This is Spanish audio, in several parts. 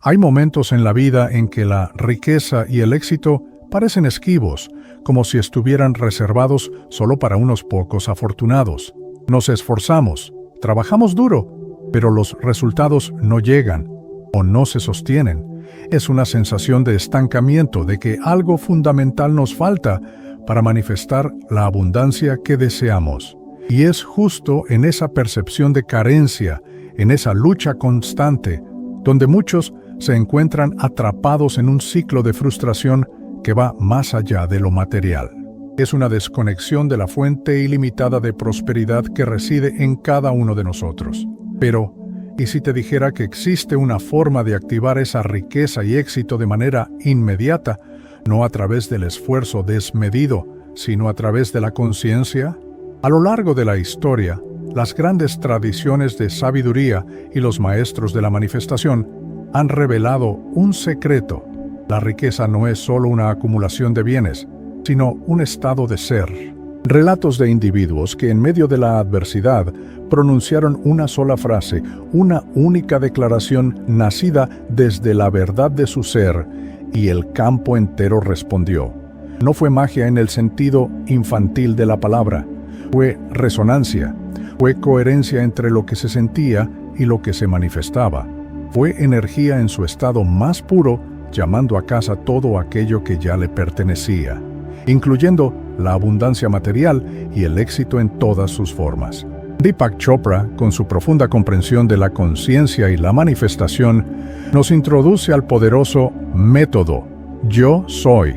Hay momentos en la vida en que la riqueza y el éxito parecen esquivos, como si estuvieran reservados solo para unos pocos afortunados. Nos esforzamos, trabajamos duro, pero los resultados no llegan o no se sostienen. Es una sensación de estancamiento, de que algo fundamental nos falta para manifestar la abundancia que deseamos. Y es justo en esa percepción de carencia, en esa lucha constante, donde muchos se encuentran atrapados en un ciclo de frustración que va más allá de lo material. Es una desconexión de la fuente ilimitada de prosperidad que reside en cada uno de nosotros. Pero, ¿y si te dijera que existe una forma de activar esa riqueza y éxito de manera inmediata, no a través del esfuerzo desmedido, sino a través de la conciencia? A lo largo de la historia, las grandes tradiciones de sabiduría y los maestros de la manifestación han revelado un secreto. La riqueza no es solo una acumulación de bienes, sino un estado de ser. Relatos de individuos que en medio de la adversidad pronunciaron una sola frase, una única declaración nacida desde la verdad de su ser, y el campo entero respondió. No fue magia en el sentido infantil de la palabra, fue resonancia, fue coherencia entre lo que se sentía y lo que se manifestaba. Fue energía en su estado más puro, llamando a casa todo aquello que ya le pertenecía, incluyendo la abundancia material y el éxito en todas sus formas. Deepak Chopra, con su profunda comprensión de la conciencia y la manifestación, nos introduce al poderoso método Yo Soy.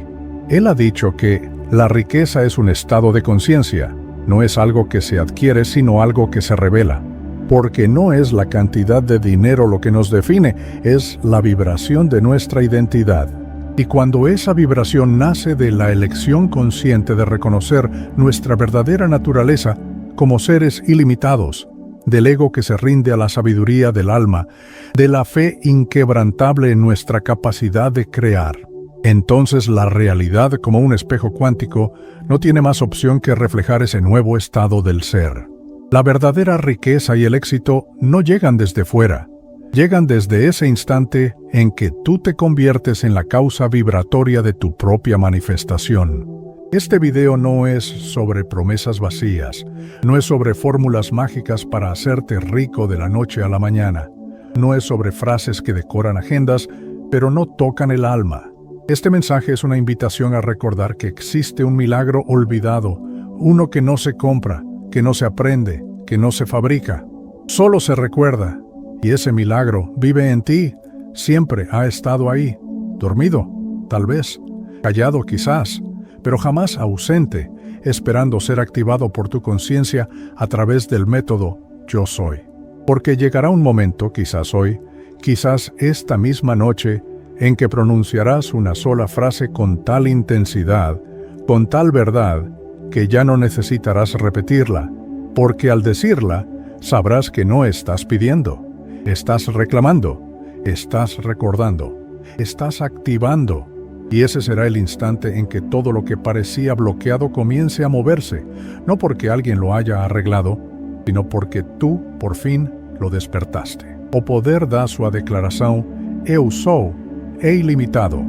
Él ha dicho que la riqueza es un estado de conciencia, no es algo que se adquiere, sino algo que se revela. Porque no es la cantidad de dinero lo que nos define, es la vibración de nuestra identidad. Y cuando esa vibración nace de la elección consciente de reconocer nuestra verdadera naturaleza como seres ilimitados, del ego que se rinde a la sabiduría del alma, de la fe inquebrantable en nuestra capacidad de crear, entonces la realidad, como un espejo cuántico, no tiene más opción que reflejar ese nuevo estado del ser. La verdadera riqueza y el éxito no llegan desde fuera, llegan desde ese instante en que tú te conviertes en la causa vibratoria de tu propia manifestación. Este video no es sobre promesas vacías, no es sobre fórmulas mágicas para hacerte rico de la noche a la mañana, no es sobre frases que decoran agendas, pero no tocan el alma. Este mensaje es una invitación a recordar que existe un milagro olvidado, uno que no se compra, que no se aprende, que no se fabrica, solo se recuerda. Y ese milagro vive en ti, siempre ha estado ahí, dormido, tal vez, callado quizás, pero jamás ausente, esperando ser activado por tu conciencia a través del método Yo Soy. Porque llegará un momento, quizás hoy, quizás esta misma noche, en que pronunciarás una sola frase con tal intensidad, con tal verdad, que ya no necesitarás repetirla, porque al decirla, sabrás que no estás pidiendo, estás reclamando, estás recordando, estás activando, y ese será el instante en que todo lo que parecía bloqueado comience a moverse, no porque alguien lo haya arreglado, sino porque tú, por fin, lo despertaste. O poder da sua declaração, Eu sou, é ilimitado.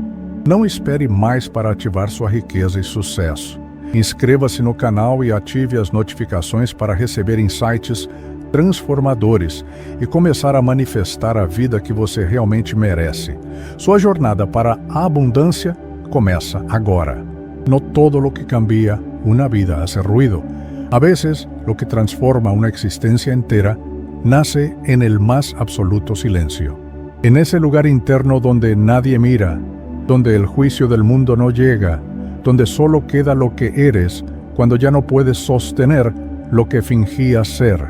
Não espere mais para ativar sua riqueza e sucesso. Inscreva-se no canal e ative as notificações para receber insights transformadores e começar a manifestar a vida que você realmente merece. Sua jornada para a abundância começa agora. No todo lo que cambia una vida hace ruido. A veces, lo que transforma una existencia entera nace en el más absoluto silencio. En ese lugar interno donde nadie mira, donde el juicio del mundo no llega, donde solo queda lo que eres cuando ya no puedes sostener lo que fingías ser.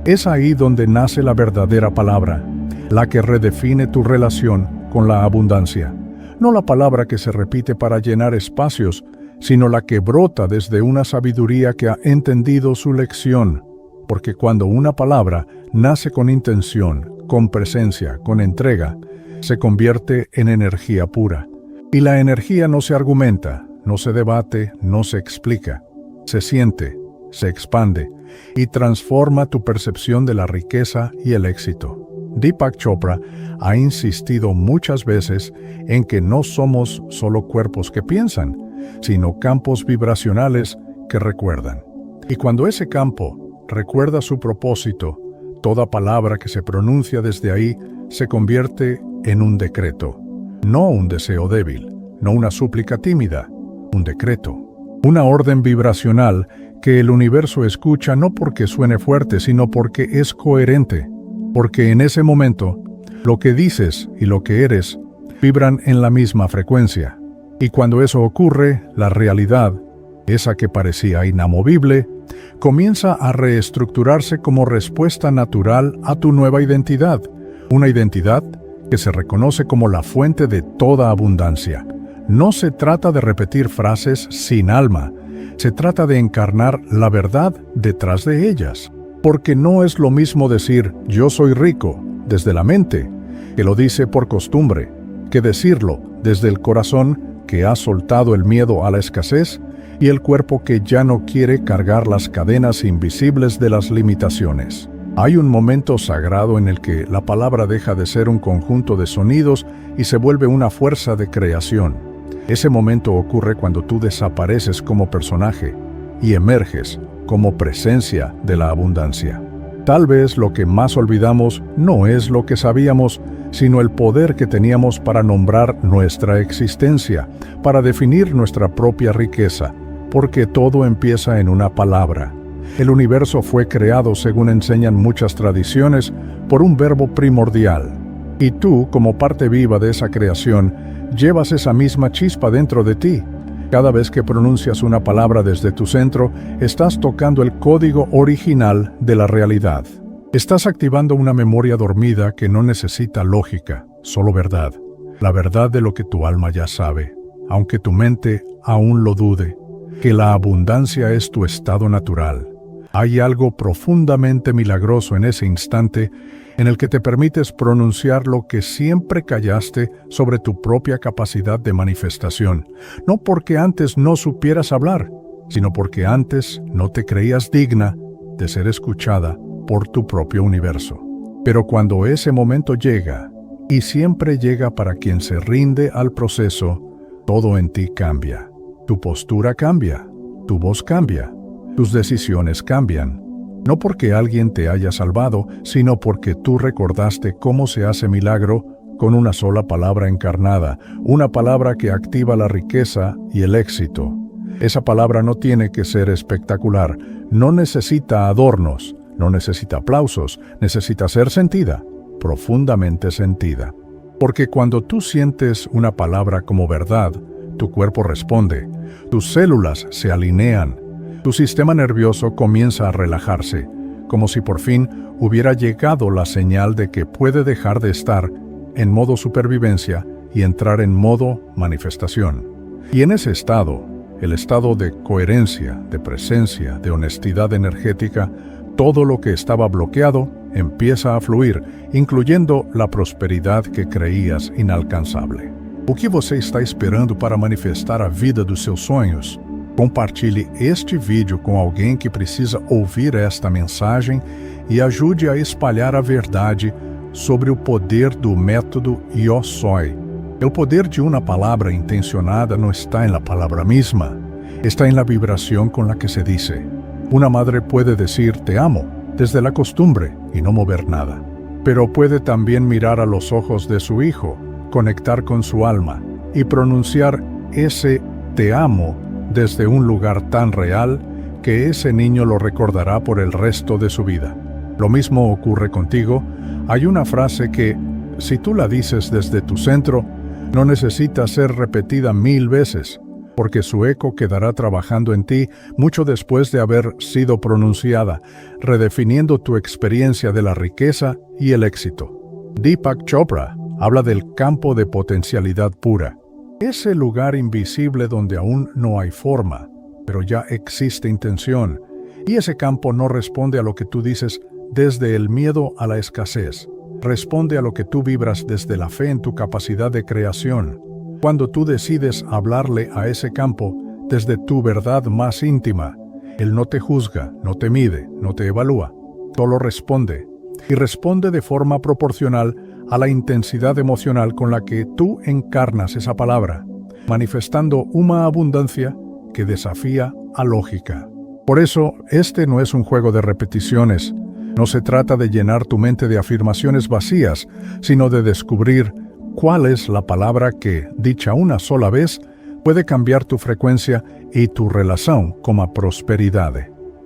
Es ahí donde nace la verdadera palabra, la que redefine tu relación con la abundancia. No la palabra que se repite para llenar espacios, sino la que brota desde una sabiduría que ha entendido su lección. Porque cuando una palabra nace con intención, con presencia, con entrega, se convierte en energía pura. Y la energía no se argumenta, no se debate, no se explica. Se siente, se expande y transforma tu percepción de la riqueza y el éxito. Deepak Chopra ha insistido muchas veces en que no somos solo cuerpos que piensan, sino campos vibracionales que recuerdan. Y cuando ese campo recuerda su propósito, toda palabra que se pronuncia desde ahí se convierte en un decreto. No un deseo débil, no una súplica tímida, un decreto. Una orden vibracional que el universo escucha no porque suene fuerte, sino porque es coherente. Porque en ese momento, lo que dices y lo que eres vibran en la misma frecuencia. Y cuando eso ocurre, la realidad, esa que parecía inamovible, comienza a reestructurarse como respuesta natural a tu nueva identidad. Una identidad que se reconoce como la fuente de toda abundancia. No se trata de repetir frases sin alma, se trata de encarnar la verdad detrás de ellas. Porque no es lo mismo decir «yo soy rico» desde la mente, que lo dice por costumbre, que decirlo desde el corazón que ha soltado el miedo a la escasez y el cuerpo que ya no quiere cargar las cadenas invisibles de las limitaciones. Hay un momento sagrado en el que la palabra deja de ser un conjunto de sonidos y se vuelve una fuerza de creación. Ese momento ocurre cuando tú desapareces como personaje y emerges como presencia de la abundancia. Tal vez lo que más olvidamos no es lo que sabíamos, sino el poder que teníamos para nombrar nuestra existencia, para definir nuestra propia riqueza, porque todo empieza en una palabra. El universo fue creado, según enseñan muchas tradiciones, por un verbo primordial. Y tú, como parte viva de esa creación, llevas esa misma chispa dentro de ti. Cada vez que pronuncias una palabra desde tu centro, estás tocando el código original de la realidad. Estás activando una memoria dormida que no necesita lógica, solo verdad. La verdad de lo que tu alma ya sabe, aunque tu mente aún lo dude, que la abundancia es tu estado natural. Hay algo profundamente milagroso en ese instante en el que te permites pronunciar lo que siempre callaste sobre tu propia capacidad de manifestación, no porque antes no supieras hablar, sino porque antes no te creías digna de ser escuchada por tu propio universo. Pero cuando ese momento llega, y siempre llega para quien se rinde al proceso, todo en ti cambia. Tu postura cambia, tu voz cambia, tus decisiones cambian. No porque alguien te haya salvado, sino porque tú recordaste cómo se hace milagro con una sola palabra encarnada, una palabra que activa la riqueza y el éxito. Esa palabra no tiene que ser espectacular, no necesita adornos, no necesita aplausos, necesita ser sentida, profundamente sentida. Porque cuando tú sientes una palabra como verdad, tu cuerpo responde, tus células se alinean, tu sistema nervioso comienza a relajarse, como si por fin hubiera llegado la señal de que puede dejar de estar en modo supervivencia y entrar en modo manifestación. Y en ese estado, el estado de coherencia, de presencia, de honestidad energética, todo lo que estaba bloqueado empieza a fluir, incluyendo la prosperidad que creías inalcançável. O que você está esperando para manifestar a vida dos seus sonhos? Compartilhe este vídeo com alguém que precisa ouvir esta mensagem e ajude a espalhar a verdade sobre o poder do método Yo Soy. O poder de uma palavra intencionada não está em la palabra misma, está em la vibración con la que se dice. Una madre puede decir te amo desde la costumbre y no mover nada, pero puede también mirar a los ojos de su hijo, conectar con su alma y pronunciar ese te amo desde un lugar tan real que ese niño lo recordará por el resto de su vida. Lo mismo ocurre contigo. Hay una frase que, si tú la dices desde tu centro, no necesita ser repetida 1000 veces, porque su eco quedará trabajando en ti mucho después de haber sido pronunciada, redefiniendo tu experiencia de la riqueza y el éxito. Deepak Chopra habla del campo de potencialidad pura, ese lugar invisible donde aún no hay forma, pero ya existe intención, y ese campo no responde a lo que tú dices desde el miedo a la escasez, responde a lo que tú vibras desde la fe en tu capacidad de creación. Cuando tú decides hablarle a ese campo desde tu verdad más íntima, él no te juzga, no te mide, no te evalúa, solo responde. y responde de forma proporcional a la intensidad emocional con la que tú encarnas esa palabra, manifestando una abundancia que desafía a lógica. Por eso, este no es un juego de repeticiones. No se trata de llenar tu mente de afirmaciones vacías, sino de descubrir cuál es la palabra que, dicha una sola vez, puede cambiar tu frecuencia y tu relación con la prosperidad.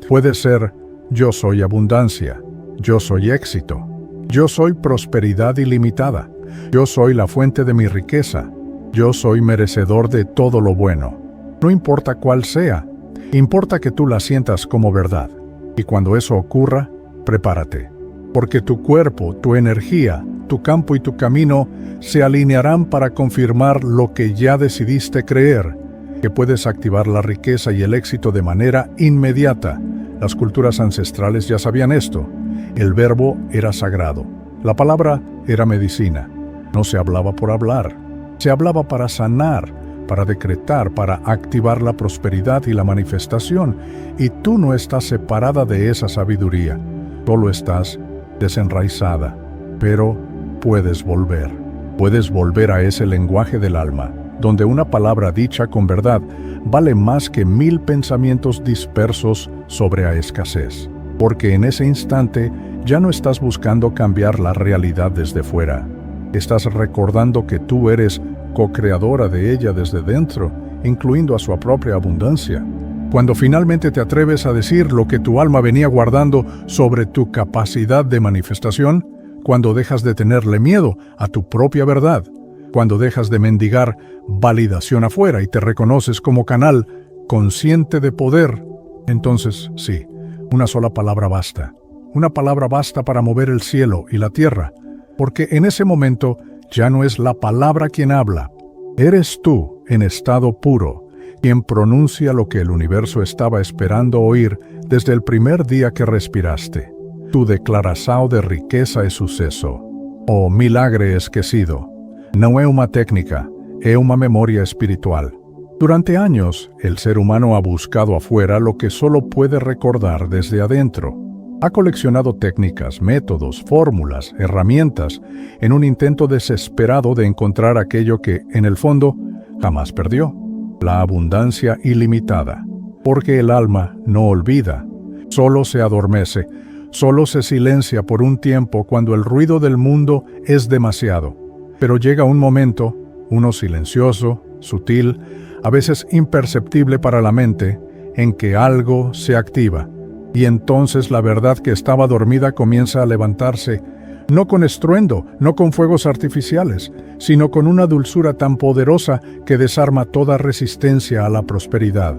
Puede ser: yo soy abundancia, yo soy éxito, yo soy prosperidad ilimitada, yo soy la fuente de mi riqueza, yo soy merecedor de todo lo bueno. No importa cuál sea, importa que tú la sientas como verdad. Y cuando eso ocurra, prepárate, porque tu cuerpo, tu energía, tu campo y tu camino se alinearán para confirmar lo que ya decidiste creer, que puedes activar la riqueza y el éxito de manera inmediata. Las culturas ancestrales ya sabían esto. El verbo era sagrado. La palabra era medicina. No se hablaba por hablar. Se hablaba para sanar, para decretar, para activar la prosperidad y la manifestación. Y tú no estás separada de esa sabiduría. Solo estás desenraizada. Pero puedes volver. Puedes volver a ese lenguaje del alma, donde una palabra dicha con verdad vale más que 1000 pensamientos dispersos sobre la escasez. Porque en ese instante ya no estás buscando cambiar la realidad desde fuera. Estás recordando que tú eres co-creadora de ella desde dentro, incluyendo a su propia abundancia. Cuando finalmente te atreves a decir lo que tu alma venía guardando sobre tu capacidad de manifestación, cuando dejas de tenerle miedo a tu propia verdad, cuando dejas de mendigar validación afuera y te reconoces como canal consciente de poder, entonces sí, una sola palabra basta. Una palabra basta para mover el cielo y la tierra, porque en ese momento ya no es la palabra quien habla. Eres tú, en estado puro, quien pronuncia lo que el universo estaba esperando oír desde el primer día que respiraste. Tu declaración de riqueza es suceso, o milagre esquecido. No es una técnica, es una memoria espiritual. Durante años, el ser humano ha buscado afuera lo que solo puede recordar desde adentro. Ha coleccionado técnicas, métodos, fórmulas, herramientas, en un intento desesperado de encontrar aquello que, en el fondo, jamás perdió: la abundancia ilimitada. Porque el alma no olvida, solo se adormece, solo se silencia por un tiempo cuando el ruido del mundo es demasiado. Pero llega un momento, uno silencioso, sutil, a veces imperceptible para la mente, en que algo se activa. Y entonces la verdad que estaba dormida comienza a levantarse, no con estruendo, no con fuegos artificiales, sino con una dulzura tan poderosa que desarma toda resistencia a la prosperidad.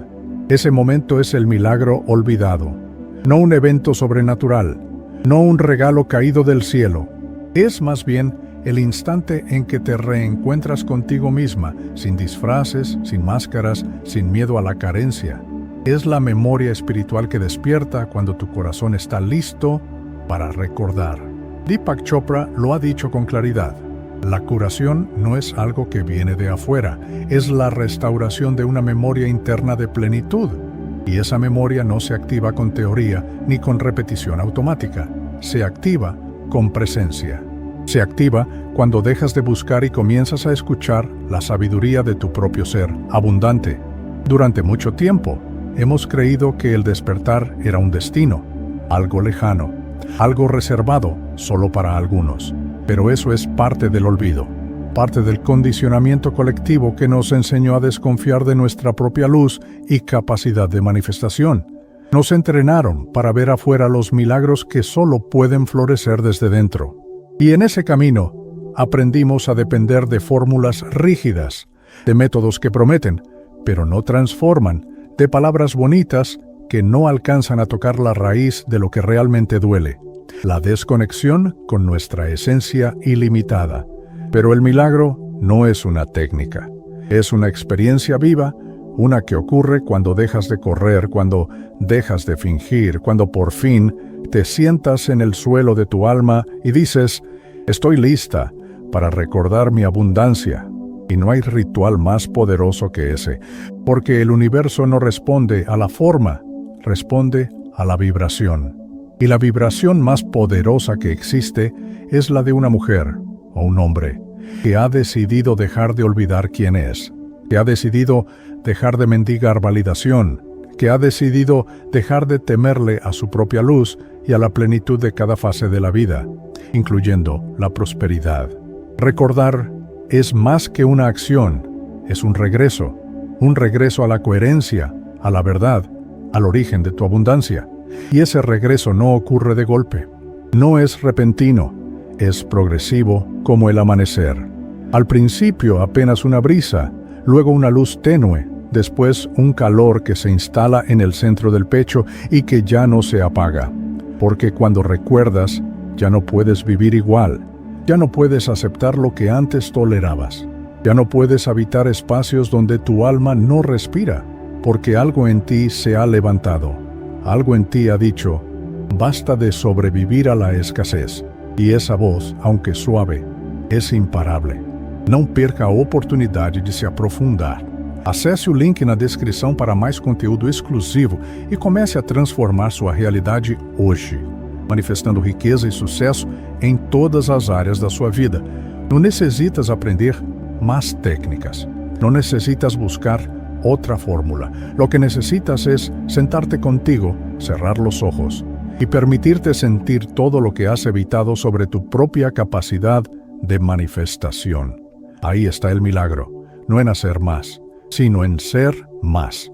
Ese momento es el milagro olvidado, no un evento sobrenatural, no un regalo caído del cielo. Es más bien el instante en que te reencuentras contigo misma, sin disfraces, sin máscaras, sin miedo a la carencia. Es la memoria espiritual que despierta cuando tu corazón está listo para recordar. Deepak Chopra lo ha dicho con claridad. La curación no es algo que viene de afuera, es la restauración de una memoria interna de plenitud. Y esa memoria no se activa con teoría ni con repetición automática. Se activa con presencia. Se activa cuando dejas de buscar y comienzas a escuchar la sabiduría de tu propio ser abundante. Durante mucho tiempo, hemos creído que el despertar era un destino, algo lejano, algo reservado solo para algunos. Pero eso es parte del olvido, parte del condicionamiento colectivo que nos enseñó a desconfiar de nuestra propia luz y capacidad de manifestación. Nos entrenaron para ver afuera los milagros que solo pueden florecer desde dentro. Y en ese camino, aprendimos a depender de fórmulas rígidas, de métodos que prometen, pero no transforman, de palabras bonitas que no alcanzan a tocar la raíz de lo que realmente duele, la desconexión con nuestra esencia ilimitada. Pero el milagro no es una técnica, es una experiencia viva, una que ocurre cuando dejas de correr, cuando dejas de fingir, cuando por fin te sientas en el suelo de tu alma y dices: estoy lista para recordar mi abundancia. Y no hay ritual más poderoso que ese, porque el universo no responde a la forma, responde a la vibración. Y la vibración más poderosa que existe es la de una mujer o un hombre que ha decidido dejar de olvidar quién es, que ha decidido dejar de mendigar validación, que ha decidido dejar de temerle a su propia luz y a la plenitud de cada fase de la vida, incluyendo la prosperidad. Recordar es más que una acción, es un regreso a la coherencia, a la verdad, al origen de tu abundancia. Y ese regreso no ocurre de golpe, no es repentino, es progresivo como el amanecer. Al principio apenas una brisa, luego una luz tenue, después un calor que se instala en el centro del pecho y que ya no se apaga. Porque cuando recuerdas, ya no puedes vivir igual, ya no puedes aceptar lo que antes tolerabas, ya no puedes habitar espacios donde tu alma no respira, porque algo en ti se ha levantado, algo en ti ha dicho, basta de sobrevivir a la escassez. E essa voz, aunque suave, é imparable. Não perca a oportunidade de se aprofundar. Acesse o link na descrição para mais conteúdo exclusivo e comece a transformar sua realidade hoje, manifestando riqueza e sucesso em todas as áreas da sua vida. Não necessitas aprender más técnicas. No necesitas buscar otra fórmula. Lo que necesitas es sentarte contigo, cerrar los ojos y permitirte sentir todo lo que has evitado sobre tu propia capacidad de manifestación. Ahí está el milagro, no en hacer más, sino en ser más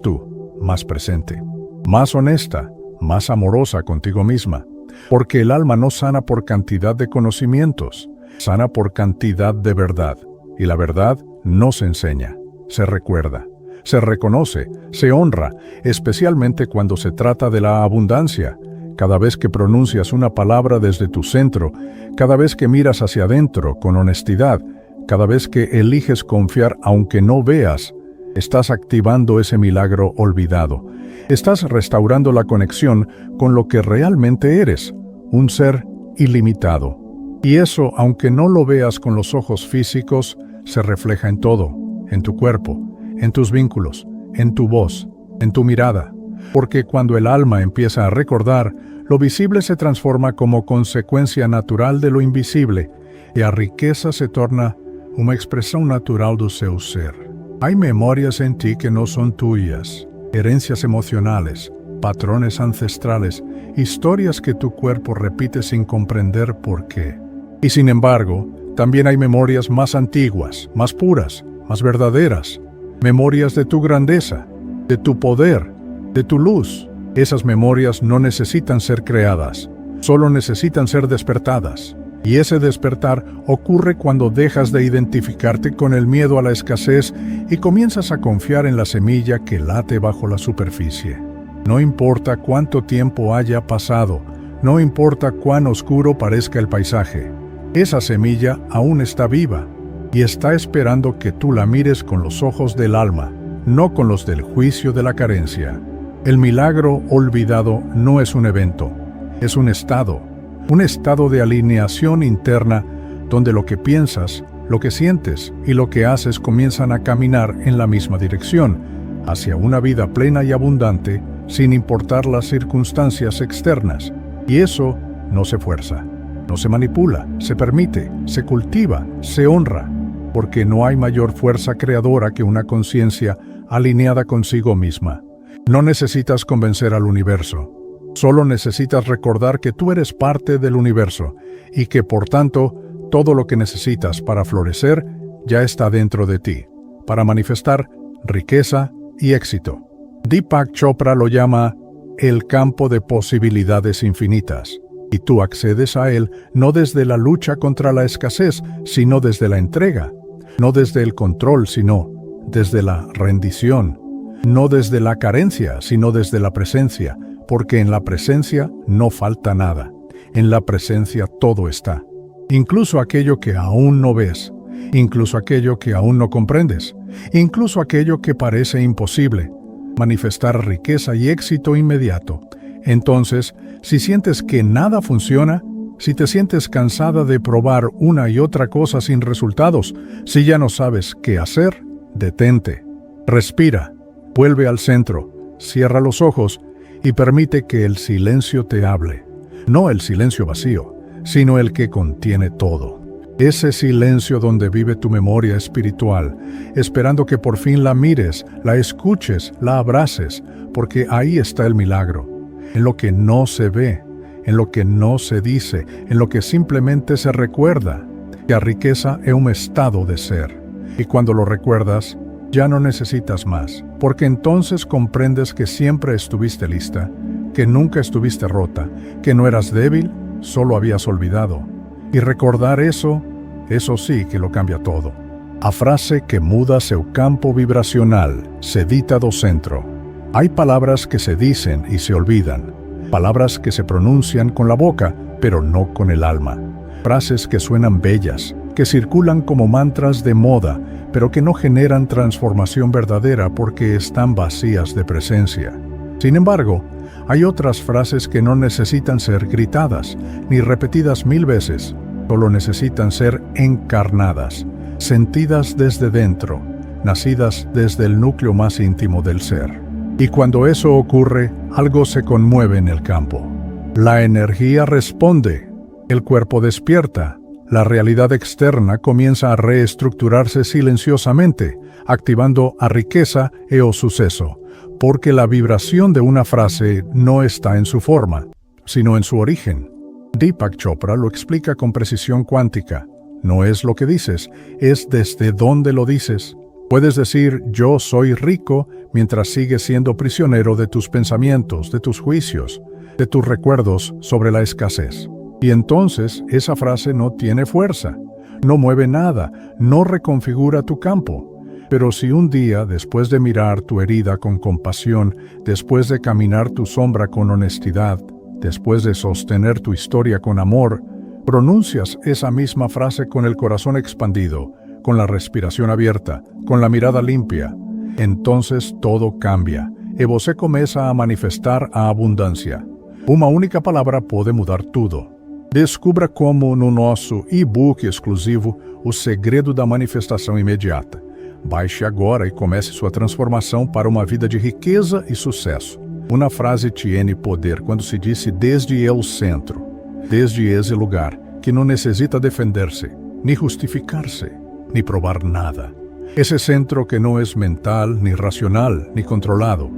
tú, más presente, más honesta, más amorosa contigo misma. Porque el alma no sana por cantidad de conocimientos, sana por cantidad de verdad. Y la verdad no se enseña, se recuerda, se reconoce, se honra, especialmente cuando se trata de la abundancia. Cada vez que pronuncias una palabra desde tu centro, cada vez que miras hacia adentro con honestidad, cada vez que eliges confiar aunque no veas, estás activando ese milagro olvidado. Estás restaurando la conexión con lo que realmente eres, un ser ilimitado. Y eso, aunque no lo veas con los ojos físicos, se refleja en todo, en tu cuerpo, en tus vínculos, en tu voz, en tu mirada. Porque cuando el alma empieza a recordar, lo visible se transforma como consecuencia natural de lo invisible, y a riqueza se torna una expresión natural do seu ser. Hay memorias en ti que no son tuyas, herencias emocionales, patrones ancestrales, historias que tu cuerpo repite sin comprender por qué. Y sin embargo, también hay memorias más antiguas, más puras, más verdaderas, memorias de tu grandeza, de tu poder, de tu luz. Esas memorias no necesitan ser creadas, solo necesitan ser despertadas. Y ese despertar ocurre cuando dejas de identificarte con el miedo a la escasez y comienzas a confiar en la semilla que late bajo la superficie. No importa cuánto tiempo haya pasado, no importa cuán oscuro parezca el paisaje, esa semilla aún está viva y está esperando que tú la mires con los ojos del alma, no con los del juicio de la carencia. El milagro olvidado no es un evento, es un estado de alineación interna donde lo que piensas, lo que sientes y lo que haces comienzan a caminar en la misma dirección, hacia una vida plena y abundante, sin importar las circunstancias externas. Y eso no se fuerza, no se manipula, se permite, se cultiva, se honra, porque no hay mayor fuerza creadora que una conciencia alineada consigo misma. No necesitas convencer al universo. Solo necesitas recordar que tú eres parte del universo y que, por tanto, todo lo que necesitas para florecer ya está dentro de ti, para manifestar riqueza y éxito. Deepak Chopra lo llama el campo de posibilidades infinitas, y tú accedes a él no desde la lucha contra la escasez, sino desde la entrega, no desde el control, sino desde la rendición, no desde la carencia, sino desde la presencia, porque en la presencia no falta nada. En la presencia todo está. Incluso aquello que aún no ves, incluso aquello que aún no comprendes, incluso aquello que parece imposible. Manifestar riqueza y éxito inmediato. Entonces, si sientes que nada funciona, si te sientes cansada de probar una y otra cosa sin resultados, si ya no sabes qué hacer, detente. Respira, vuelve al centro, cierra los ojos y permite que el silencio te hable. No el silencio vacío, sino el que contiene todo. Ese silencio donde vive tu memoria espiritual, esperando que por fin la mires, la escuches, la abraces, porque ahí está el milagro. En lo que no se ve, en lo que no se dice, en lo que simplemente se recuerda, que a riqueza es un estado de ser. Y cuando lo recuerdas, ya no necesitas más, porque entonces comprendes que siempre estuviste lista, que nunca estuviste rota, que no eras débil, solo habías olvidado. Y recordar eso sí que lo cambia todo. A frase que muda seu campo vibracional, se dita do centro. Hay palabras que se dicen y se olvidan, palabras que se pronuncian con la boca, pero no con el alma. Frases que suenan bellas, que circulan como mantras de moda, pero que no generan transformación verdadera porque están vacías de presencia. Sin embargo, hay otras frases que no necesitan ser gritadas, ni repetidas 1000 veces, solo necesitan ser encarnadas, sentidas desde dentro, nacidas desde el núcleo más íntimo del ser. Y cuando eso ocurre, algo se conmueve en el campo. La energía responde, el cuerpo despierta, la realidad externa comienza a reestructurarse silenciosamente, activando a riqueza e o suceso, porque la vibración de una frase no está en su forma, sino en su origen. Deepak Chopra lo explica con precisión cuántica. No es lo que dices, es desde dónde lo dices. Puedes decir yo soy rico mientras sigues siendo prisionero de tus pensamientos, de tus juicios, de tus recuerdos sobre la escasez. Y entonces esa frase no tiene fuerza, no mueve nada, no reconfigura tu campo. Pero si un día, después de mirar tu herida con compasión, después de caminar tu sombra con honestidad, después de sostener tu historia con amor, pronuncias esa misma frase con el corazón expandido, con la respiración abierta, con la mirada limpia, entonces todo cambia e você começa a manifestar a abundância. Uma única palavra pode mudar tudo. Descubra como no nosso e-book exclusivo O Segredo da Manifestação Imediata. Baixe agora e comece sua transformação para uma vida de riqueza e sucesso. Uma frase tiene poder quando se disse desde el centro, desde esse lugar, que não necessita defender-se, ni justificar-se, ni probar nada. Ese centro que no es mental, ni racional, ni controlado.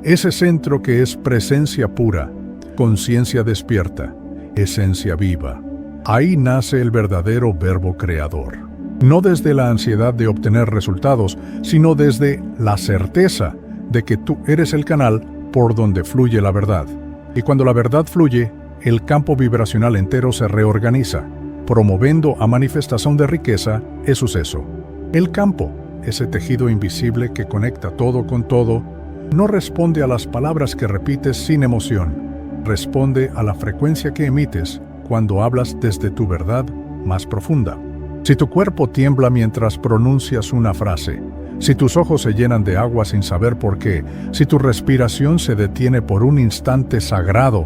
Ese centro que es presencia pura, conciencia despierta, esencia viva. Ahí nace el verdadero verbo creador. No desde la ansiedad de obtener resultados, sino desde la certeza de que tú eres el canal por donde fluye la verdad. Y cuando la verdad fluye, el campo vibracional entero se reorganiza, promoviendo a manifestación de riqueza e suceso. El campo, ese tejido invisible que conecta todo con todo, no responde a las palabras que repites sin emoción. Responde a la frecuencia que emites cuando hablas desde tu verdad más profunda. Si tu cuerpo tiembla mientras pronuncias una frase, si tus ojos se llenan de agua sin saber por qué, si tu respiración se detiene por un instante sagrado,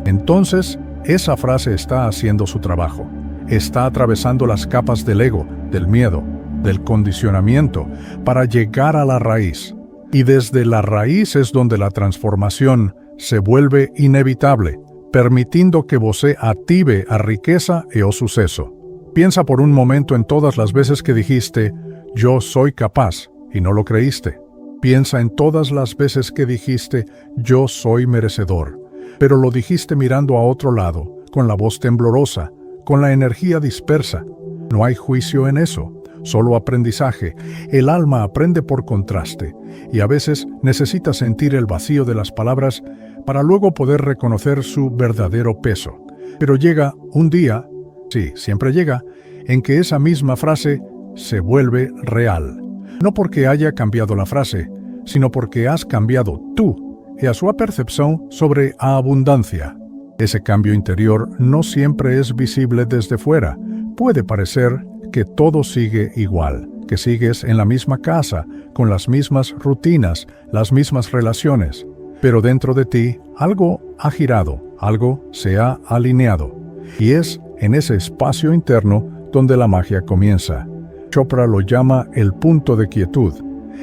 entonces esa frase está haciendo su trabajo. Está atravesando las capas del ego, del miedo, del condicionamiento, para llegar a la raíz. Y desde la raíz es donde la transformación se vuelve inevitable, permitiendo que você active a riqueza e o suceso. Piensa por un momento en todas las veces que dijiste, yo soy capaz, y no lo creíste. Piensa en todas las veces que dijiste, yo soy merecedor, pero lo dijiste mirando a otro lado, con la voz temblorosa, con la energía dispersa. No hay juicio en eso, solo aprendizaje. El alma aprende por contraste, y a veces necesita sentir el vacío de las palabras para luego poder reconocer su verdadero peso. Pero llega un día, sí, siempre llega, en que esa misma frase se vuelve real. No porque haya cambiado la frase, sino porque has cambiado tú y a su percepción sobre a abundancia. Ese cambio interior no siempre es visible desde fuera. Puede parecer que todo sigue igual, que sigues en la misma casa, con las mismas rutinas, las mismas relaciones. Pero dentro de ti algo ha girado, algo se ha alineado. Y es en ese espacio interno donde la magia comienza. Chopra lo llama el punto de quietud,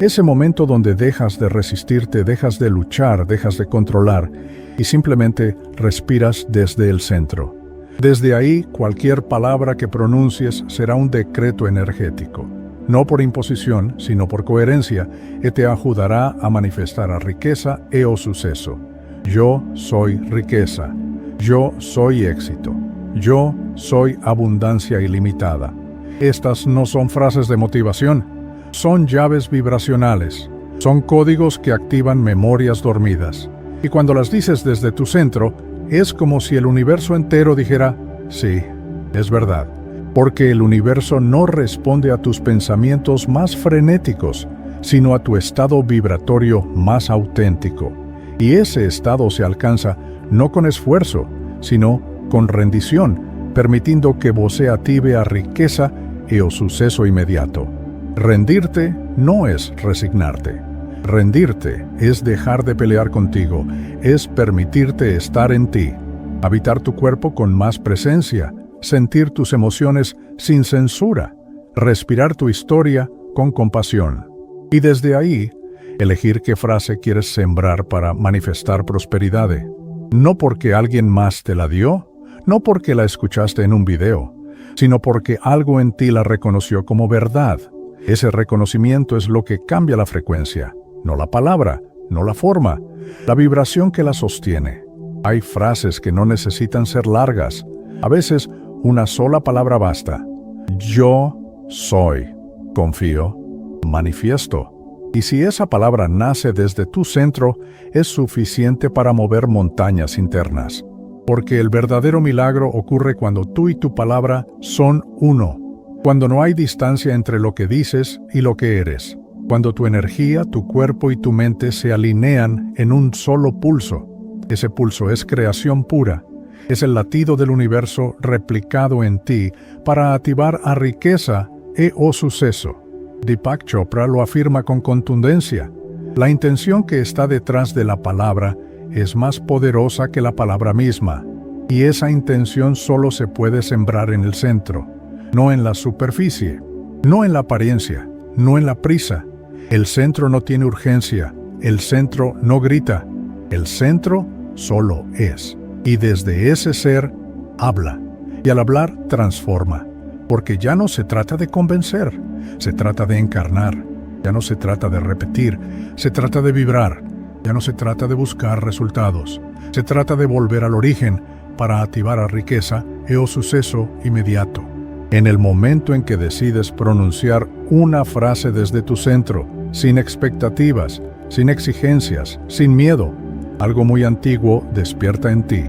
Ese momento donde dejas de resistirte, dejas de luchar, dejas de controlar y simplemente respiras desde el centro. Desde ahí, cualquier palabra que pronuncies será un decreto energético. No por imposición, sino por coherencia, que te ayudará a manifestar a riqueza o suceso. Yo soy riqueza. Yo soy éxito. Yo soy abundancia ilimitada. Estas no son frases de motivación, son llaves vibracionales. Son códigos que activan memorias dormidas. Y cuando las dices desde tu centro, es como si el universo entero dijera, sí, es verdad. Porque el universo no responde a tus pensamientos más frenéticos, sino a tu estado vibratorio más auténtico. Y ese estado se alcanza no con esfuerzo, sino con rendición, permitiendo que você ative a riqueza y o suceso inmediato. Rendirte no es resignarte. Rendirte es dejar de pelear contigo, es permitirte estar en ti, habitar tu cuerpo con más presencia, sentir tus emociones sin censura, respirar tu historia con compasión. Y desde ahí, elegir qué frase quieres sembrar para manifestar prosperidad. No porque alguien más te la dio, no porque la escuchaste en un video, sino porque algo en ti la reconoció como verdad. Ese reconocimiento es lo que cambia la frecuencia, no la palabra, no la forma, la vibración que la sostiene. Hay frases que no necesitan ser largas. A veces, una sola palabra basta. Yo soy, confío, manifiesto. Y si esa palabra nace desde tu centro, es suficiente para mover montañas internas. Porque el verdadero milagro ocurre cuando tú y tu palabra son uno. Cuando no hay distancia entre lo que dices y lo que eres. Cuando tu energía, tu cuerpo y tu mente se alinean en un solo pulso. Ese pulso es creación pura. Es el latido del universo replicado en ti para activar a riqueza o suceso. Deepak Chopra lo afirma con contundencia. La intención que está detrás de la palabra es más poderosa que la palabra misma. Y esa intención solo se puede sembrar en el centro, no en la superficie, no en la apariencia, no en la prisa. El centro no tiene urgencia, el centro no grita, el centro solo es. Y desde ese ser, habla. Y al hablar, transforma. Porque ya no se trata de convencer, se trata de encarnar. Ya no se trata de repetir, se trata de vibrar. Ya no se trata de buscar resultados. Se trata de volver al origen para activar a riqueza o suceso inmediato. En el momento en que decides pronunciar una frase desde tu centro, sin expectativas, sin exigencias, sin miedo, algo muy antiguo despierta en ti.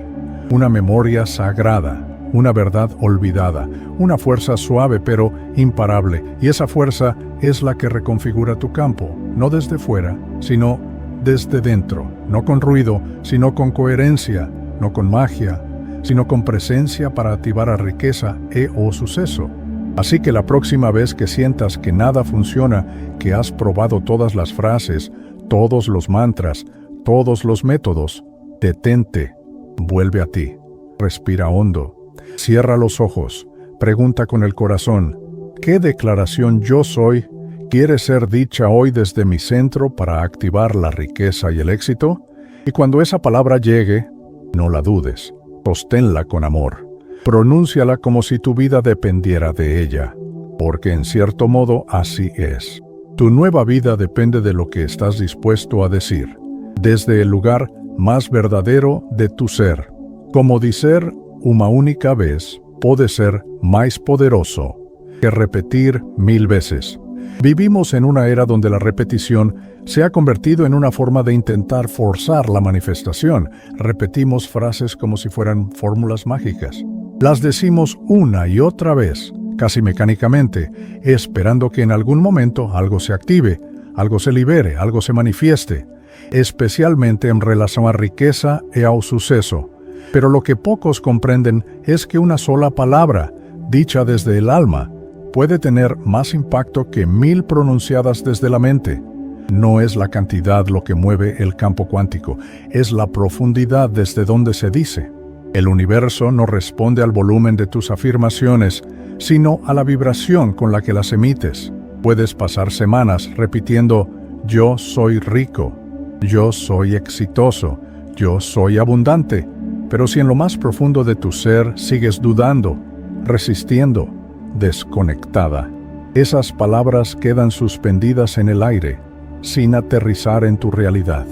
Una memoria sagrada, una verdad olvidada, una fuerza suave pero imparable. Y esa fuerza es la que reconfigura tu campo, no desde fuera, sino desde dentro. No con ruido, sino con coherencia, no con magia, sino con presencia para activar a riqueza o suceso. Así que la próxima vez que sientas que nada funciona, que has probado todas las frases, todos los mantras, todos los métodos, detente, vuelve a ti, respira hondo, cierra los ojos, pregunta con el corazón, ¿qué declaración yo soy quiere ser dicha hoy desde mi centro para activar la riqueza y el éxito? Y cuando esa palabra llegue, no la dudes, sosténla con amor, pronúnciala como si tu vida dependiera de ella, porque en cierto modo así es. Tu nueva vida depende de lo que estás dispuesto a decir, desde el lugar más verdadero de tu ser. Como dizer una única vez puede ser más poderoso que repetir 1000 veces. Vivimos en una era donde la repetición se ha convertido en una forma de intentar forzar la manifestación. Repetimos frases como si fueran fórmulas mágicas. Las decimos una y otra vez, casi mecánicamente, esperando que en algún momento algo se active, algo se libere, algo se manifieste, especialmente en relación a riqueza y a suceso. Pero lo que pocos comprenden es que una sola palabra, dicha desde el alma, puede tener más impacto que 1000 pronunciadas desde la mente. No es la cantidad lo que mueve el campo cuántico, es la profundidad desde donde se dice. El universo no responde al volumen de tus afirmaciones, sino a la vibración con la que las emites. Puedes pasar semanas repitiendo, yo soy rico, yo soy exitoso, yo soy abundante. Pero si en lo más profundo de tu ser sigues dudando, resistiendo, desconectada, esas palabras quedan suspendidas en el aire, sin aterrizar en tu realidad.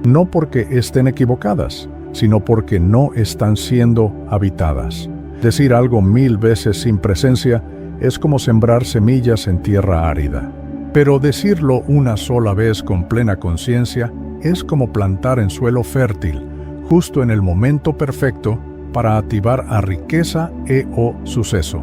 No porque estén equivocadas, sino porque no están siendo habitadas. Decir algo 1000 veces sin presencia es como sembrar semillas en tierra árida. Pero decirlo una sola vez con plena conciencia es como plantar en suelo fértil, justo en el momento perfecto para activar a riqueza o suceso.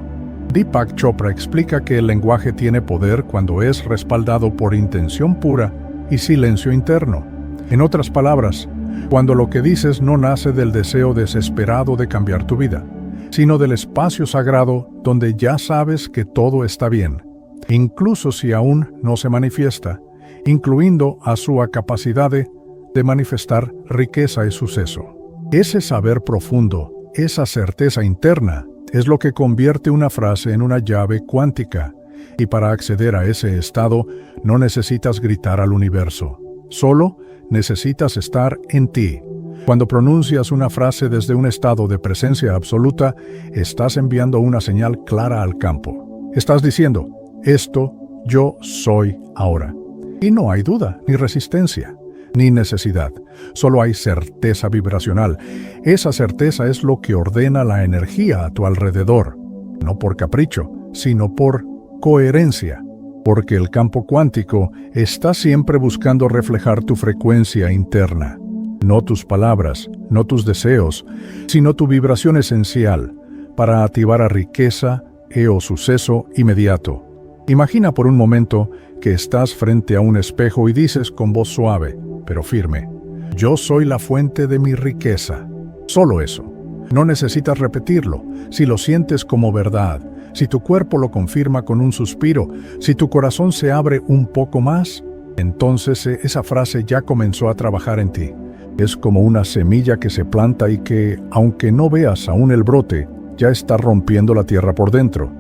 Deepak Chopra explica que el lenguaje tiene poder cuando es respaldado por intención pura y silencio interno. En otras palabras, cuando lo que dices no nace del deseo desesperado de cambiar tu vida, sino del espacio sagrado donde ya sabes que todo está bien, incluso si aún no se manifiesta, incluyendo a su capacidad de manifestar riqueza y suceso. Ese saber profundo, esa certeza interna, es lo que convierte una frase en una llave cuántica, y para acceder a ese estado no necesitas gritar al universo, solo necesitas estar en ti. Cuando pronuncias una frase desde un estado de presencia absoluta, estás enviando una señal clara al campo. Estás diciendo, esto yo soy ahora. Y no hay duda, ni resistencia, ni necesidad. Solo hay certeza vibracional. Esa certeza es lo que ordena la energía a tu alrededor. No por capricho, sino por coherencia. Porque el campo cuántico está siempre buscando reflejar tu frecuencia interna. No tus palabras, no tus deseos, sino tu vibración esencial para activar a riqueza o suceso inmediato. Imagina por un momento que estás frente a un espejo y dices con voz suave, pero firme, yo soy la fuente de mi riqueza. Solo eso. No necesitas repetirlo. Si lo sientes como verdad, si tu cuerpo lo confirma con un suspiro, si tu corazón se abre un poco más, entonces esa frase ya comenzó a trabajar en ti. Es como una semilla que se planta y que, aunque no veas aún el brote, ya está rompiendo la tierra por dentro.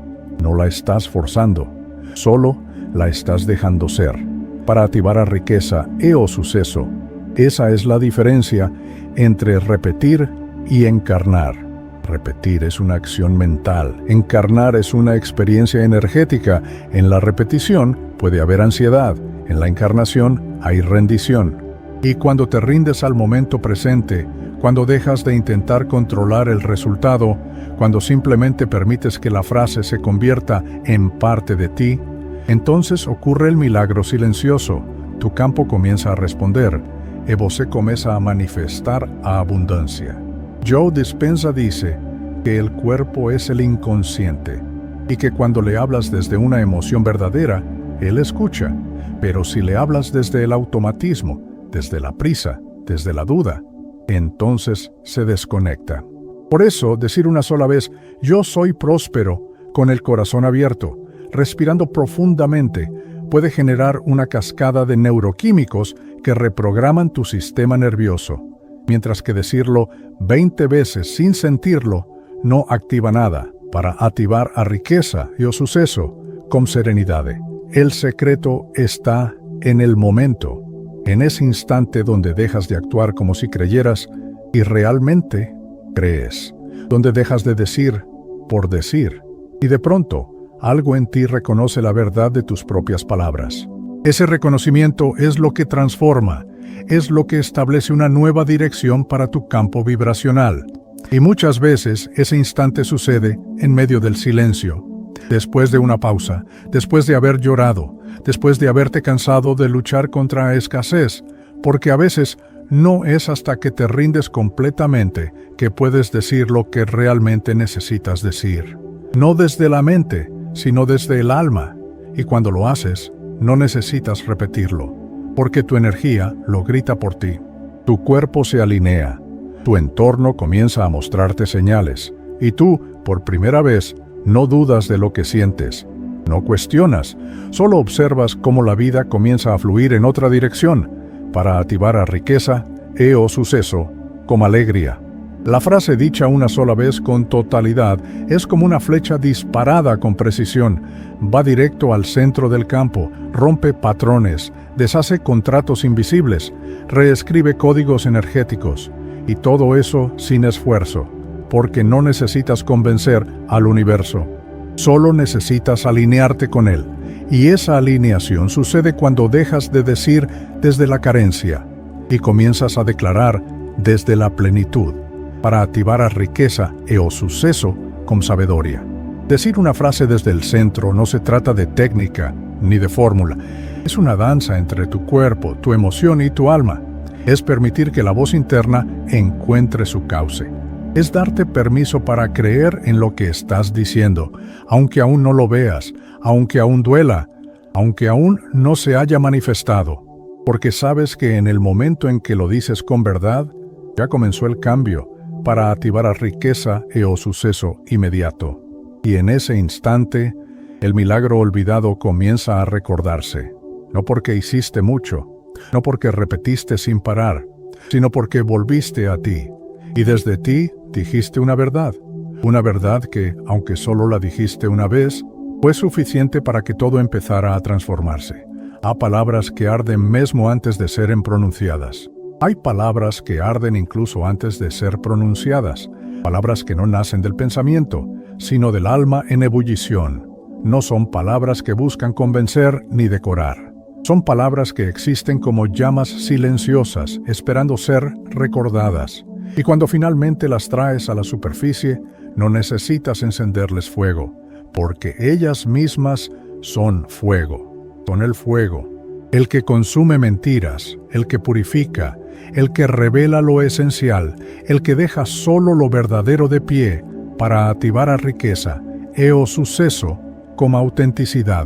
No la estás forzando, solo la estás dejando ser. Para activar a riqueza o suceso, esa es la diferencia entre repetir y encarnar. Repetir es una acción mental, encarnar es una experiencia energética. En la repetición puede haber ansiedad, en la encarnación hay rendición. Y cuando te rindes al momento presente, cuando dejas de intentar controlar el resultado, cuando simplemente permites que la frase se convierta en parte de ti, entonces ocurre el milagro silencioso. Tu campo comienza a responder, y vos comienza a manifestar a abundancia. Joe Dispenza dice que el cuerpo es el inconsciente y que cuando le hablas desde una emoción verdadera, él escucha, pero si le hablas desde el automatismo, desde la prisa, desde la duda, entonces se desconecta. Por eso, decir una sola vez, yo soy próspero, con el corazón abierto, respirando profundamente, puede generar una cascada de neuroquímicos que reprograman tu sistema nervioso, mientras que decirlo 20 veces sin sentirlo no activa nada para activar a riqueza y o suceso con serenidad. El secreto está en el momento, en ese instante donde dejas de actuar como si creyeras y realmente crees, donde dejas de decir por decir, y de pronto algo en ti reconoce la verdad de tus propias palabras. Ese reconocimiento es lo que transforma, es lo que establece una nueva dirección para tu campo vibracional. Y muchas veces ese instante sucede en medio del silencio, después de una pausa, después de haber llorado, después de haberte cansado de luchar contra la escasez, porque a veces no es hasta que te rindes completamente que puedes decir lo que realmente necesitas decir. No desde la mente, sino desde el alma. Y cuando lo haces, no necesitas repetirlo, porque tu energía lo grita por ti. Tu cuerpo se alinea, tu entorno comienza a mostrarte señales, y tú, por primera vez, no dudas de lo que sientes. No cuestionas, solo observas cómo la vida comienza a fluir en otra dirección, para activar a riqueza o suceso como alegría. La frase dicha una sola vez con totalidad es como una flecha disparada con precisión. Va directo al centro del campo, rompe patrones, deshace contratos invisibles, reescribe códigos energéticos. Y todo eso sin esfuerzo, porque no necesitas convencer al universo. Solo necesitas alinearte con él. Y esa alineación sucede cuando dejas de decir desde la carencia y comienzas a declarar desde la plenitud, para activar a riqueza e o suceso con sabiduría. Decir una frase desde el centro no se trata de técnica ni de fórmula. Es una danza entre tu cuerpo, tu emoción y tu alma. Es permitir que la voz interna encuentre su cauce. Es darte permiso para creer en lo que estás diciendo, aunque aún no lo veas, aunque aún duela, aunque aún no se haya manifestado, porque sabes que en el momento en que lo dices con verdad, ya comenzó el cambio para activar a riqueza e o suceso inmediato. Y en ese instante, el milagro olvidado comienza a recordarse, no porque hiciste mucho, no porque repetiste sin parar, sino porque volviste a ti, y desde ti dijiste una verdad que, aunque solo la dijiste una vez, fue suficiente para que todo empezara a transformarse. Hay palabras que arden mesmo antes de ser pronunciadas. Hay palabras que arden incluso antes de ser pronunciadas, palabras que no nacen del pensamiento, sino del alma en ebullición. No son palabras que buscan convencer ni decorar. Son palabras que existen como llamas silenciosas, esperando ser recordadas. Y cuando finalmente las traes a la superficie, no necesitas encenderles fuego, porque ellas mismas son fuego. Son el fuego, el que consume mentiras, el que purifica, el que revela lo esencial, el que deja solo lo verdadero de pie para activar a riqueza e o suceso como autenticidad.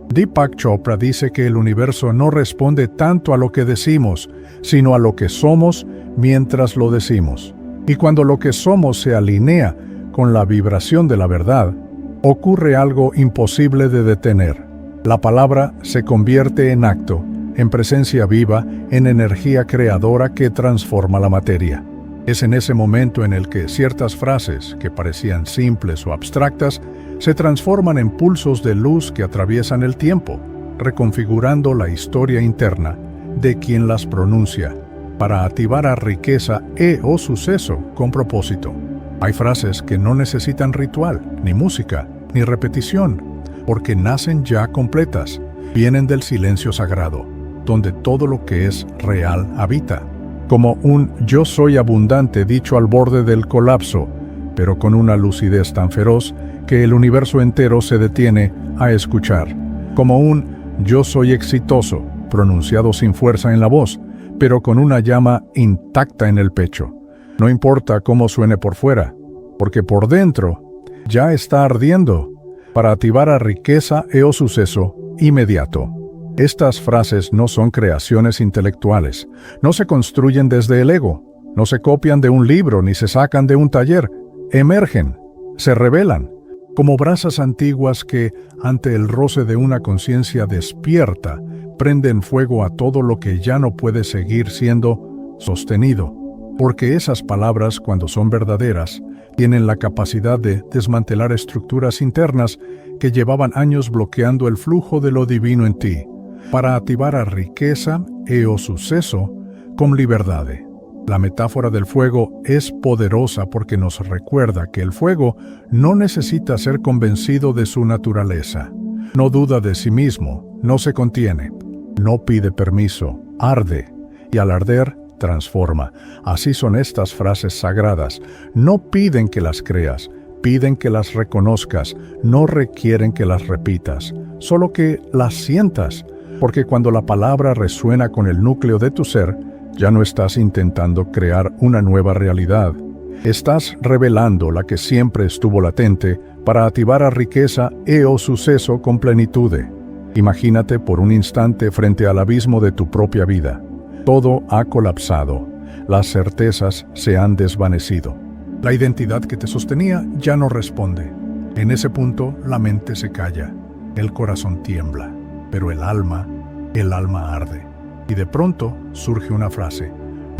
Deepak Chopra dice que el universo no responde tanto a lo que decimos, sino a lo que somos mientras lo decimos. Y cuando lo que somos se alinea con la vibración de la verdad, ocurre algo imposible de detener. La palabra se convierte en acto, en presencia viva, en energía creadora que transforma la materia. Es en ese momento en el que ciertas frases, que parecían simples o abstractas, se transforman en pulsos de luz que atraviesan el tiempo, reconfigurando la historia interna de quien las pronuncia, para activar a riqueza e o suceso con propósito. Hay frases que no necesitan ritual, ni música, ni repetición, porque nacen ya completas, vienen del silencio sagrado, donde todo lo que es real habita, como un yo soy abundante dicho al borde del colapso, pero con una lucidez tan feroz que el universo entero se detiene a escuchar, como un yo soy exitoso, pronunciado sin fuerza en la voz, pero con una llama intacta en el pecho. No importa cómo suene por fuera, porque por dentro ya está ardiendo, para activar a riqueza e o suceso inmediato. Estas frases no son creaciones intelectuales, no se construyen desde el ego, no se copian de un libro ni se sacan de un taller, emergen, se revelan, como brasas antiguas que, ante el roce de una conciencia despierta, prenden fuego a todo lo que ya no puede seguir siendo sostenido, porque esas palabras, cuando son verdaderas, tienen la capacidad de desmantelar estructuras internas que llevaban años bloqueando el flujo de lo divino en ti, para activar a riqueza e o suceso con libertad. La metáfora del fuego es poderosa porque nos recuerda que el fuego no necesita ser convencido de su naturaleza. No duda de sí mismo, no se contiene, no pide permiso, arde, y al arder, transforma. Así son estas frases sagradas. No piden que las creas, piden que las reconozcas, no requieren que las repitas, solo que las sientas, porque cuando la palabra resuena con el núcleo de tu ser, ya no estás intentando crear una nueva realidad. Estás revelando la que siempre estuvo latente para activar a riqueza e o suceso con plenitud. Imagínate por un instante frente al abismo de tu propia vida. Todo ha colapsado. Las certezas se han desvanecido. La identidad que te sostenía ya no responde. En ese punto, la mente se calla, el corazón tiembla, pero el alma arde. Y de pronto surge una frase.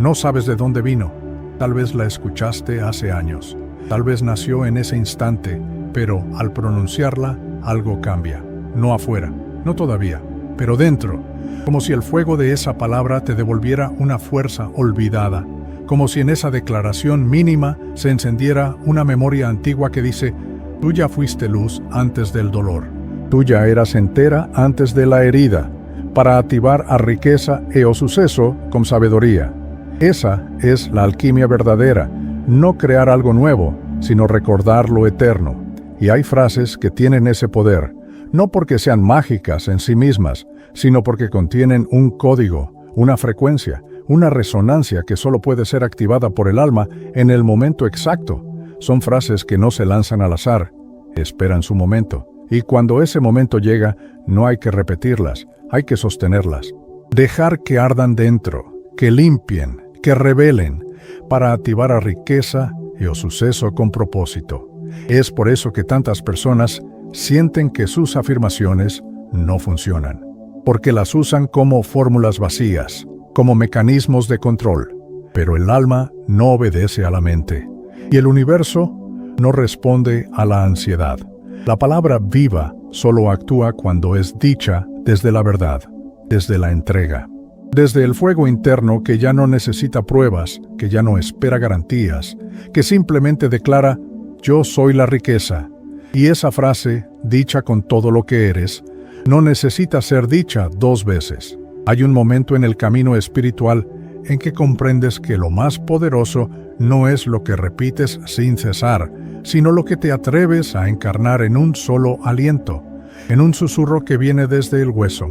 No sabes de dónde vino, Tal vez la escuchaste hace años. Tal vez nació en ese instante, pero al pronunciarla, algo cambia. No afuera, no todavía, pero dentro. Como si el fuego de esa palabra te devolviera una fuerza olvidada. Como si en esa declaración mínima se encendiera una memoria antigua que dice: tú ya fuiste luz antes del dolor. Tú ya eras entera antes de la herida, para activar a riqueza e o suceso con sabiduría. Esa es la alquimia verdadera, no crear algo nuevo, sino recordar lo eterno. Y hay frases que tienen ese poder, no porque sean mágicas en sí mismas, sino porque contienen un código, una frecuencia, una resonancia que solo puede ser activada por el alma en el momento exacto. Son frases que no se lanzan al azar, esperan su momento. Y cuando ese momento llega, no hay que repetirlas, hay que sostenerlas. Dejar que ardan dentro, que limpien, que revelen, para activar a riqueza y o suceso con propósito. Es por eso que tantas personas sienten que sus afirmaciones no funcionan, porque las usan como fórmulas vacías, como mecanismos de control. Pero el alma no obedece a la mente, y el universo no responde a la ansiedad. La palabra viva solo actúa cuando es dicha desde la verdad, desde la entrega, desde el fuego interno que ya no necesita pruebas, que ya no espera garantías, que simplemente declara: yo soy la riqueza. Y esa frase, dicha con todo lo que eres, no necesita ser dicha 2 veces. Hay un momento en el camino espiritual en que comprendes que lo más poderoso no es lo que repites sin cesar, sino lo que te atreves a encarnar en un solo aliento, en un susurro que viene desde el hueso,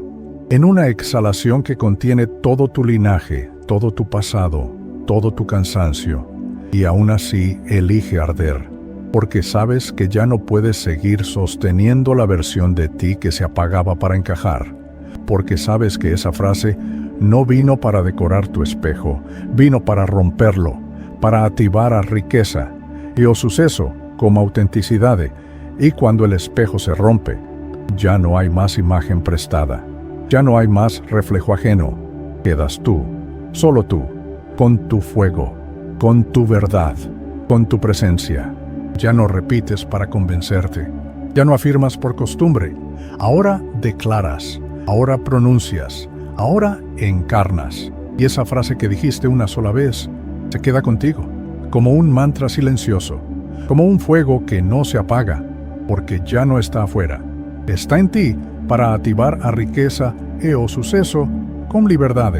en una exhalación que contiene todo tu linaje, todo tu pasado, todo tu cansancio, y aún así elige arder, porque sabes que ya no puedes seguir sosteniendo la versión de ti que se apagaba para encajar, porque sabes que esa frase no vino para decorar tu espejo, vino para romperlo, para activar a riqueza, y o suceso como autenticidad, y cuando el espejo se rompe, ya no hay más imagen prestada, ya no hay más reflejo ajeno, quedas tú, solo tú, con tu fuego, con tu verdad, con tu presencia. Ya no repites para convencerte, ya no afirmas por costumbre, ahora declaras, ahora pronuncias, ahora encarnas. Y esa frase que dijiste una sola vez se queda contigo, como un mantra silencioso, como un fuego que no se apaga, porque ya no está afuera. Está en ti para activar a riqueza e o suceso con libertad.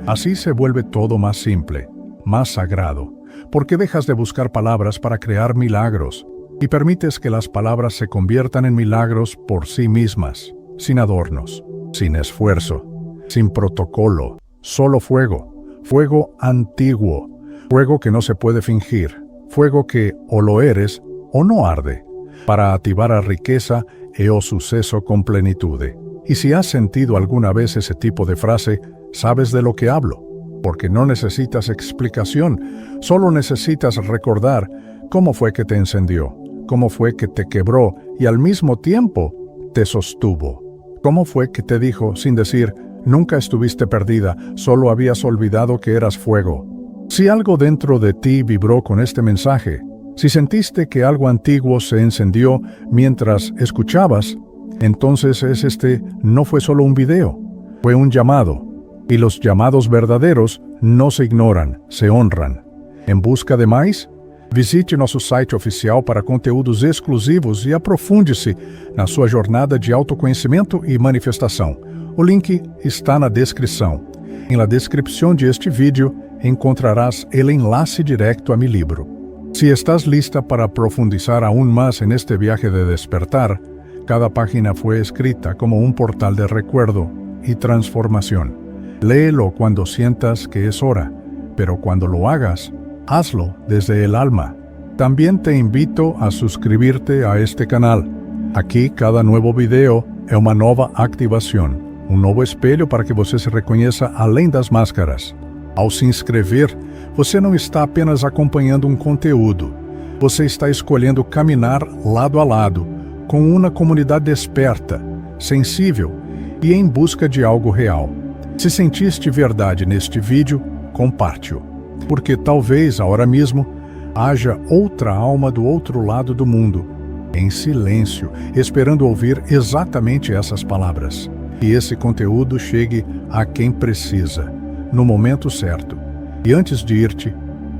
Así se vuelve todo más simple, más sagrado, porque dejas de buscar palabras para crear milagros y permites que las palabras se conviertan en milagros por sí mismas, sin adornos, sin esfuerzo, sin protocolo, solo fuego, fuego antiguo, fuego que no se puede fingir, fuego que o lo eres o no arde, para activar a riqueza e o suceso con plenitud. Y si has sentido alguna vez ese tipo de frase, sabes de lo que hablo, porque no necesitas explicación, solo necesitas recordar cómo fue que te encendió, cómo fue que te quebró y al mismo tiempo te sostuvo. Cómo fue que te dijo sin decir: nunca estuviste perdida, solo habías olvidado que eras fuego. Si algo dentro de ti vibró con este mensaje, si sentiste que algo antiguo se encendió mientras escuchabas, entonces no fue solo un video, fue un llamado. Y los llamados verdaderos no se ignoran, se honran. Em busca de mais? Visite nosso site oficial para conteúdos exclusivos e aprofunde-se na sua jornada de autoconhecimento e manifestação. O link está na descrição. Em la descripción de este vídeo encontrarás el enlace directo a mi libro. Si estás lista para profundizar aún más en este viaje de despertar, cada página fue escrita como un portal de recuerdo y transformación. Léelo cuando sientas que es hora, pero cuando lo hagas, hazlo desde el alma. También te invito a suscribirte a este canal. Aqui, cada nuevo video é uma nova ativação, um novo espelho para que você se reconheça além das máscaras. Ao se inscrever, você não está apenas acompanhando um conteúdo, você está escolhendo caminhar lado a lado, com uma comunidade desperta, sensível e em busca de algo real. Se sentiste verdade neste vídeo, comparte-o. porque talvez ahora mesmo haja outra alma do outro lado do mundo, em silêncio, esperando ouvir exatamente essas palavras. E esse conteúdo chegue a quem precisa, no momento certo. E antes de ir-te,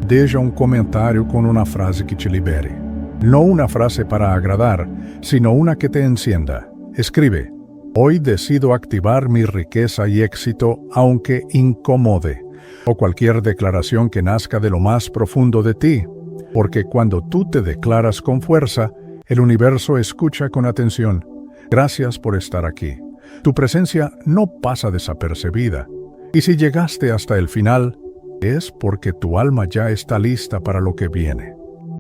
deixa um comentário com uma frase que te libere. Não uma frase para agradar, sino una que te encienda. Escribe: Hoy decido activar mi riqueza y éxito aunque incomode. O cualquier declaración que nazca de lo más profundo de ti. Porque cuando tú te declaras con fuerza, el universo escucha con atención. Gracias por estar aquí. Tu presencia no pasa desapercibida. Y si llegaste hasta el final, es porque tu alma ya está lista para lo que viene.